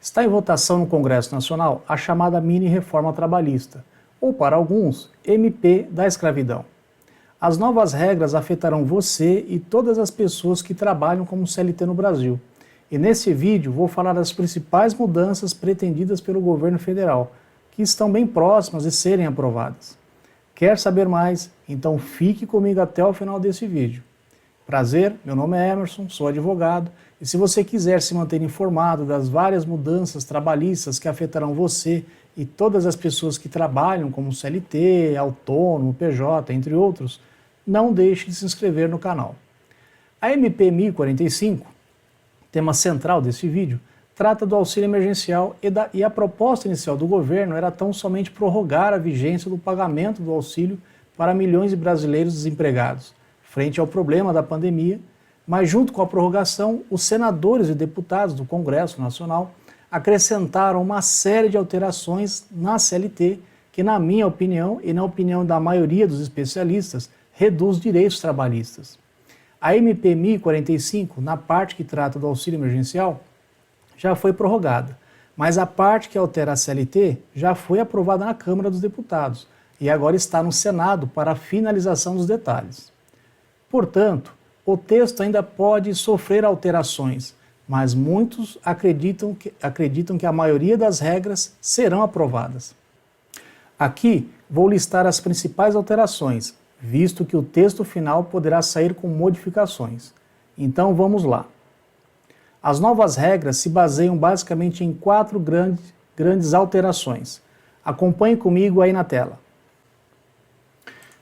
Está em votação no Congresso Nacional a chamada mini-reforma trabalhista, ou para alguns, MP da escravidão. As novas regras afetarão você e todas as pessoas que trabalham como CLT no Brasil. E nesse vídeo vou falar das principais mudanças pretendidas pelo governo federal, que estão bem próximas de serem aprovadas. Quer saber mais? Então fique comigo até o final desse vídeo. Prazer, meu nome é Emerson, sou advogado, e se você quiser se manter informado das várias mudanças trabalhistas que afetarão você e todas as pessoas que trabalham como CLT, autônomo, PJ, entre outros, não deixe de se inscrever no canal. A MP 1045, tema central desse vídeo, trata do auxílio emergencial e a proposta inicial do governo era tão somente prorrogar a vigência do pagamento do auxílio para milhões de brasileiros desempregados, frente ao problema da pandemia, mas junto com a prorrogação, os senadores e deputados do Congresso Nacional acrescentaram uma série de alterações na CLT que, na minha opinião e na opinião da maioria dos especialistas, reduz direitos trabalhistas. A MP 1045, na parte que trata do auxílio emergencial, já foi prorrogada, mas a parte que altera a CLT já foi aprovada na Câmara dos Deputados e agora está no Senado para a finalização dos detalhes. Portanto, o texto ainda pode sofrer alterações, mas muitos acreditam que a maioria das regras serão aprovadas. Aqui vou listar as principais alterações, visto que o texto final poderá sair com modificações. Então vamos lá. As novas regras se baseiam basicamente em 4 grandes alterações. Acompanhe comigo aí na tela.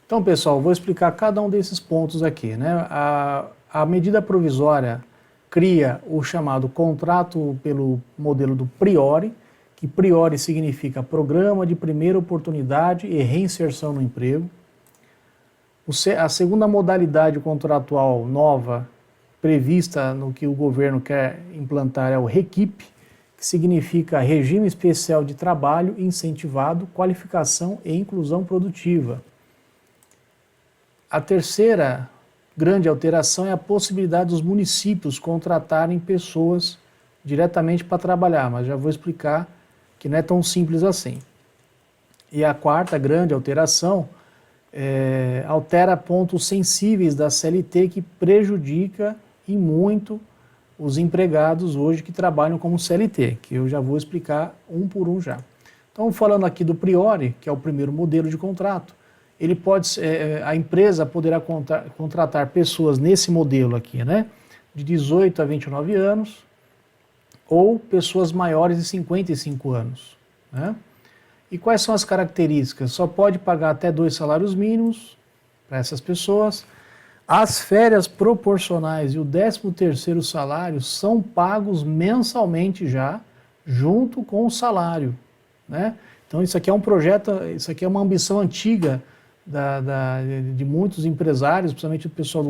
Então, pessoal, vou explicar cada um desses pontos aqui, né? A medida provisória cria o chamado contrato pelo modelo do Priori, que Priori significa Programa de Primeira Oportunidade e Reinserção no Emprego. A segunda modalidade contratual nova prevista no que o governo quer implantar é o REQIP, que significa Regime Especial de Trabalho Incentivado, Qualificação e Inclusão Produtiva. A terceira grande alteração é a possibilidade dos municípios contratarem pessoas diretamente para trabalhar, mas já vou explicar que não é tão simples assim. E a quarta grande alteração altera pontos sensíveis da CLT que prejudica e muito os empregados hoje que trabalham como CLT, que eu já vou explicar um por um já. Então, falando aqui do Priori, que é o primeiro modelo de contrato, a empresa poderá contratar pessoas nesse modelo aqui, né, de 18 a 29 anos, ou pessoas maiores de 55 anos, né? E quais são as características? Só pode pagar até 2 salários mínimos para essas pessoas. As férias proporcionais e o 13º salário são pagos mensalmente já, junto com o salário, né? Então isso aqui é um projeto, isso aqui é uma ambição antiga de muitos empresários, principalmente o pessoal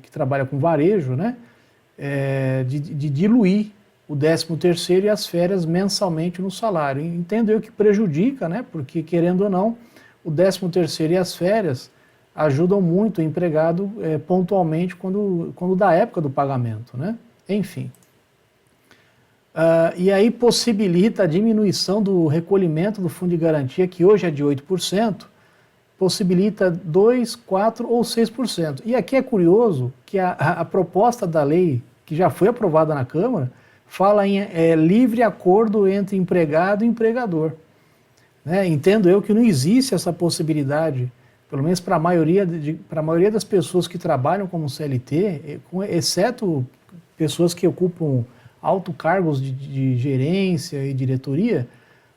que trabalha com varejo, né? De diluir o 13º e as férias mensalmente no salário. Entendo eu que prejudica, né? Porque, querendo ou não, o 13º e as férias ajudam muito o empregado pontualmente quando da época do pagamento, né? Enfim. E aí possibilita a diminuição do recolhimento do fundo de garantia, que hoje é de 8%, possibilita 2%, 4% ou 6%. E aqui é curioso que a proposta da lei, que já foi aprovada na Câmara, fala em livre acordo entre empregado e empregador, né? Entendo eu que não existe essa possibilidade, pelo menos para a maioria das pessoas que trabalham como CLT, exceto pessoas que ocupam altos cargos de gerência e diretoria.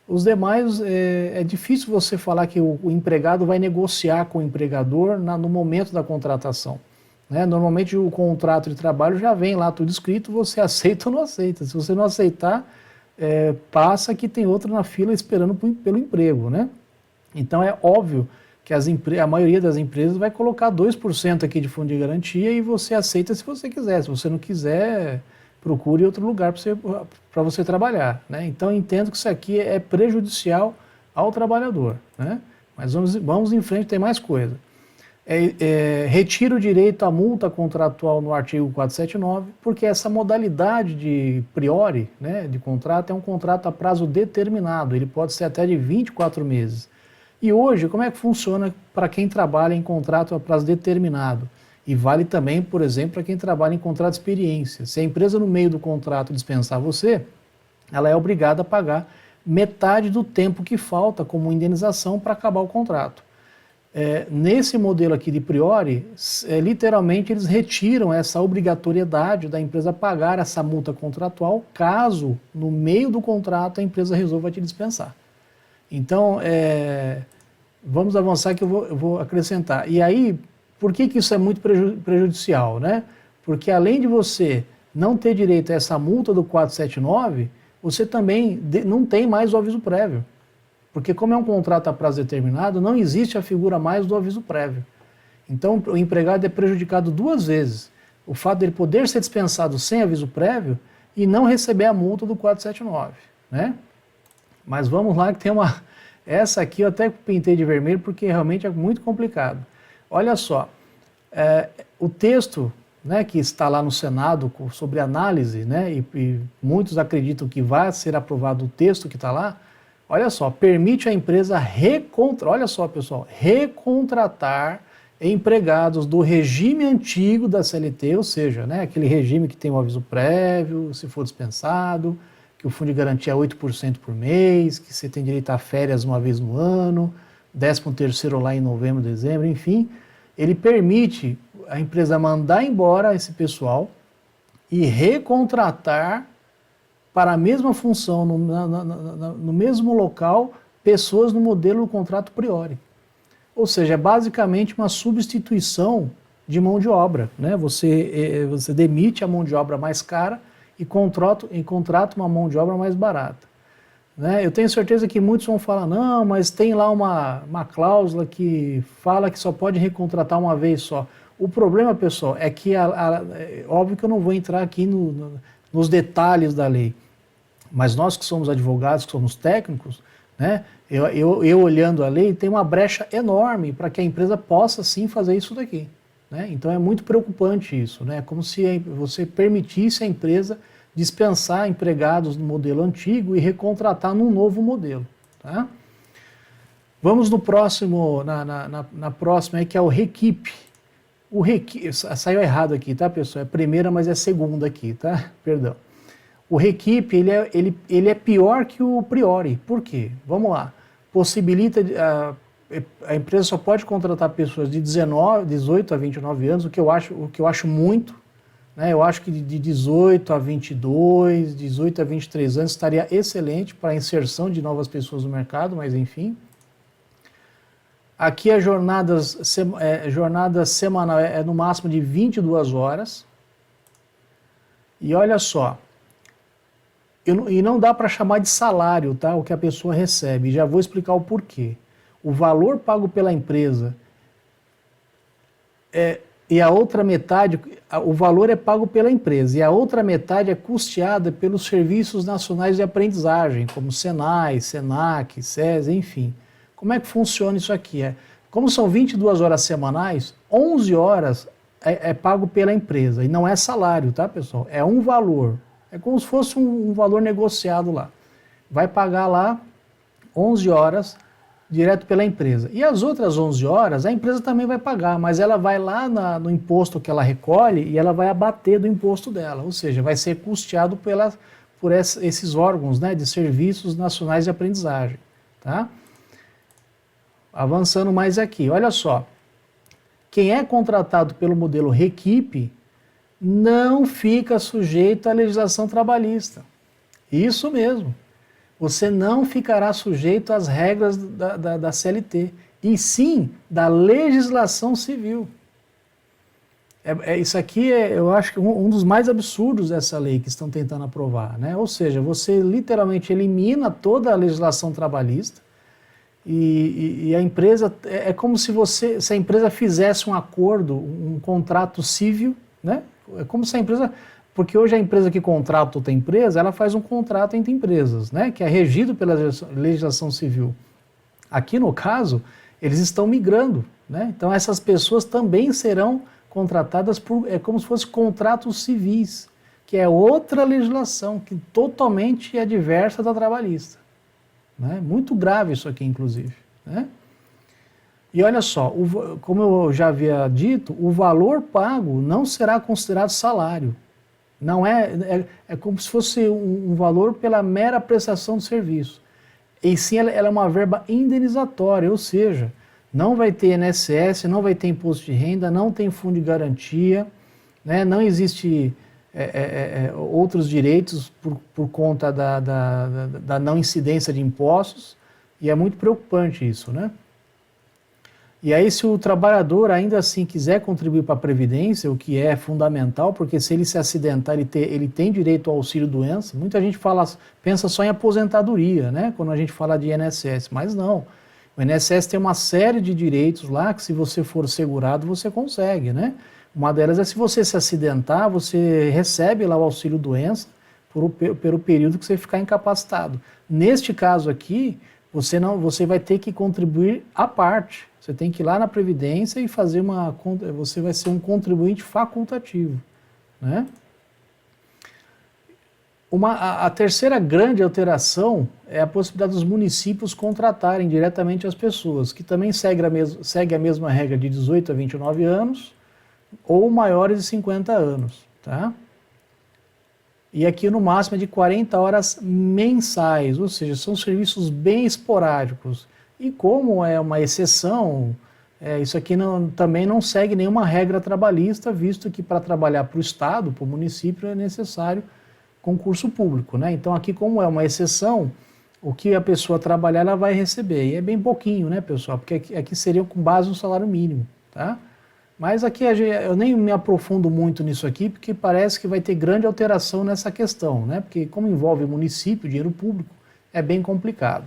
Os demais, é difícil você falar que o empregado vai negociar com o empregador no momento da contratação, né? Normalmente o contrato de trabalho já vem lá tudo escrito, você aceita ou não aceita. Se você não aceitar, passa que tem outro na fila esperando pelo emprego, né? Então é óbvio que a maioria das empresas vai colocar 2% aqui de fundo de garantia e você aceita se você quiser. Se você não quiser, procure outro lugar para você trabalhar, né? Então, entendo que isso aqui é prejudicial ao trabalhador, né? Mas vamos em frente, tem mais coisa. retira o direito à multa contratual no artigo 479, porque essa modalidade de priori, né, de contrato, é um contrato a prazo determinado, ele pode ser até de 24 meses. E hoje, como é que funciona para quem trabalha em contrato a prazo determinado? E vale também, por exemplo, para quem trabalha em contrato de experiência. Se a empresa no meio do contrato dispensar você, ela é obrigada a pagar metade do tempo que falta como indenização para acabar o contrato. Nesse modelo aqui de priori, literalmente eles retiram essa obrigatoriedade da empresa pagar essa multa contratual caso no meio do contrato a empresa resolva te dispensar. Então, vamos avançar que eu vou acrescentar. E aí, por que isso é muito prejudicial, né? Porque além de você não ter direito a essa multa do 479, você também não tem mais o aviso prévio. Porque como é um contrato a prazo determinado, não existe a figura mais do aviso prévio. Então o empregado é prejudicado duas vezes. O fato dele poder ser dispensado sem aviso prévio e não receber a multa do 479, né? Mas vamos lá que tem uma... Essa aqui eu até pintei de vermelho porque realmente é muito complicado. Olha só, o texto, né, que está lá no Senado sobre análise, né, e muitos acreditam que vai ser aprovado o texto que está lá. Olha só, permite à empresa olha só, pessoal, recontratar empregados do regime antigo da CLT, ou seja, né, aquele regime que tem um aviso prévio, se for dispensado, que o fundo de garantia é 8% por mês, que você tem direito a férias uma vez no ano, 13º lá em novembro, dezembro, enfim. Ele permite a empresa mandar embora esse pessoal e recontratar para a mesma função, no mesmo local, pessoas no modelo do contrato priori. Ou seja, é basicamente uma substituição de mão de obra, né? Você demite a mão de obra mais cara e contrata uma mão de obra mais barata. Né? Eu tenho certeza que muitos vão falar, não, mas tem lá uma cláusula que fala que só pode recontratar uma vez só. O problema, pessoal, é que, óbvio que eu não vou entrar aqui nos detalhes da lei, mas nós que somos advogados, que somos técnicos, né, eu olhando a lei, tem uma brecha enorme para que a empresa possa sim fazer isso daqui. Né? Então é muito preocupante isso, né? Como se você permitisse a empresa dispensar empregados no modelo antigo e recontratar num novo modelo. Tá? Vamos no próximo, na próxima, que é o REQIP. O REQIP, saiu errado aqui, tá, pessoal? É primeira, mas é segunda aqui, tá? Perdão. O REQIP, ele é pior que o priori. Por quê? Vamos lá. Possibilita, a empresa só pode contratar pessoas de 18 a 29 anos, o que eu acho muito. Né? Eu acho que de 18 a 22, 18 a 23 anos estaria excelente para a inserção de novas pessoas no mercado, mas enfim. Aqui a jornada semanal é no máximo de 22 horas. E olha só, e não dá para chamar de salário, tá, o que a pessoa recebe. Já vou explicar o porquê. O valor pago pela empresa e a outra metade, o valor é pago pela empresa e a outra metade é custeada pelos serviços nacionais de aprendizagem, como Senai, Senac, SESI, enfim. Como é que funciona isso aqui? Como são 22 horas semanais, 11 horas é pago pela empresa e não é salário, tá, pessoal? É um valor. É como se fosse um valor negociado lá. Vai pagar lá 11 horas direto pela empresa. E as outras 11 horas a empresa também vai pagar, mas ela vai lá no imposto que ela recolhe e ela vai abater do imposto dela, ou seja, vai ser custeado por esses órgãos, né, de serviços nacionais de aprendizagem. Tá? Avançando mais aqui, olha só. Quem é contratado pelo modelo REQIP não fica sujeito à legislação trabalhista. Isso mesmo. Você não ficará sujeito às regras da CLT, e sim da legislação civil. Isso aqui eu acho que um dos mais absurdos dessa lei que estão tentando aprovar, né? Ou seja, você literalmente elimina toda a legislação trabalhista e a empresa, é como se a empresa fizesse um acordo, um contrato civil, né? É como se a empresa... Porque hoje a empresa que contrata outra empresa, ela faz um contrato entre empresas, né, que é regido pela legislação civil. Aqui no caso, eles estão migrando, né? Então essas pessoas também serão contratadas é como se fossem contratos civis, que é outra legislação que totalmente é diversa da trabalhista, né? Muito grave isso aqui, inclusive, né? E olha só, como eu já havia dito, o valor pago não será considerado salário. Não é como se fosse um valor pela mera prestação de serviço. E sim, ela é uma verba indenizatória, ou seja, não vai ter INSS, não vai ter imposto de renda, não tem fundo de garantia, né, não existe outros direitos por conta da não incidência de impostos, e é muito preocupante isso, né? E aí, se o trabalhador ainda assim quiser contribuir para a Previdência, o que é fundamental, porque se ele se acidentar, ele tem direito ao auxílio-doença. Muita gente pensa só em aposentadoria, né? Quando a gente fala de INSS, mas não. O INSS tem uma série de direitos lá que, se você for segurado, você consegue, né? Uma delas é, se você se acidentar, você recebe lá o auxílio-doença pelo período que você ficar incapacitado. Neste caso aqui, você vai ter que contribuir à parte. Você tem que ir lá na Previdência e fazer você vai ser um contribuinte facultativo, né? A terceira grande alteração é a possibilidade dos municípios contratarem diretamente as pessoas, que também segue a mesma regra de 18 a 29 anos ou maiores de 50 anos, tá? E aqui no máximo é de 40 horas mensais, ou seja, são serviços bem esporádicos. E como é uma exceção, isso aqui também não segue nenhuma regra trabalhista, visto que para trabalhar para o Estado, para o município, é necessário concurso público, né? Então aqui, como é uma exceção, o que a pessoa trabalhar, ela vai receber. E é bem pouquinho, né, pessoal? Porque aqui seria com base no salário mínimo, tá? Mas aqui eu nem me aprofundo muito nisso aqui, porque parece que vai ter grande alteração nessa questão, né? Porque como envolve município, dinheiro público, é bem complicado.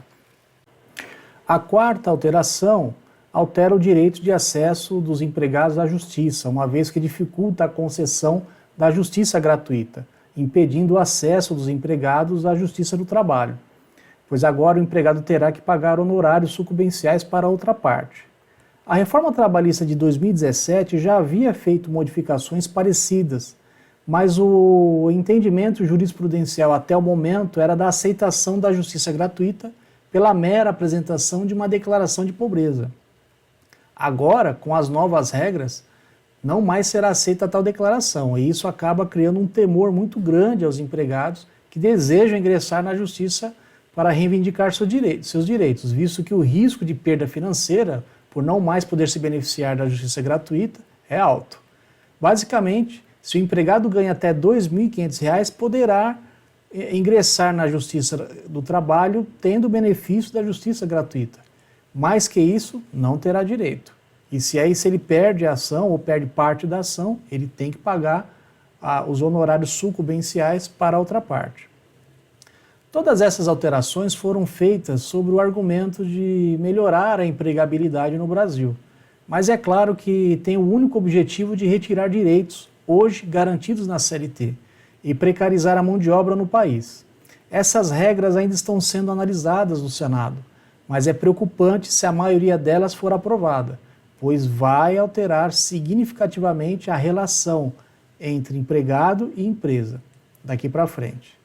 A quarta alteração altera o direito de acesso dos empregados à justiça, uma vez que dificulta a concessão da justiça gratuita, impedindo o acesso dos empregados à justiça do trabalho, pois agora o empregado terá que pagar honorários sucumbenciais para outra parte. A reforma trabalhista de 2017 já havia feito modificações parecidas, mas o entendimento jurisprudencial até o momento era da aceitação da justiça gratuita pela mera apresentação de uma declaração de pobreza. Agora, com as novas regras, não mais será aceita tal declaração, e isso acaba criando um temor muito grande aos empregados que desejam ingressar na justiça para reivindicar seus direitos, visto que o risco de perda financeira, por não mais poder se beneficiar da justiça gratuita, é alto. Basicamente, se o empregado ganha até R$ 2.500, poderá ingressar na justiça do trabalho tendo o benefício da justiça gratuita. Mais que isso, não terá direito. E se ele perde a ação ou perde parte da ação, ele tem que pagar os honorários sucumbenciais para a outra parte. Todas essas alterações foram feitas sobre o argumento de melhorar a empregabilidade no Brasil. Mas é claro que tem o único objetivo de retirar direitos, hoje garantidos na CLT, e precarizar a mão de obra no país. Essas regras ainda estão sendo analisadas no Senado, mas é preocupante se a maioria delas for aprovada, pois vai alterar significativamente a relação entre empregado e empresa daqui para frente.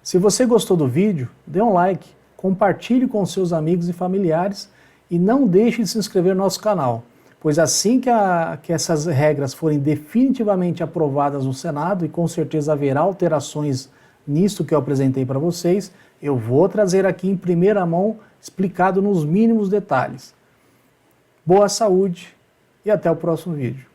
Se você gostou do vídeo, dê um like, compartilhe com seus amigos e familiares e não deixe de se inscrever no nosso canal, pois assim que essas regras forem definitivamente aprovadas no Senado, e com certeza haverá alterações nisso que eu apresentei para vocês, eu vou trazer aqui em primeira mão, explicado nos mínimos detalhes. Boa saúde e até o próximo vídeo.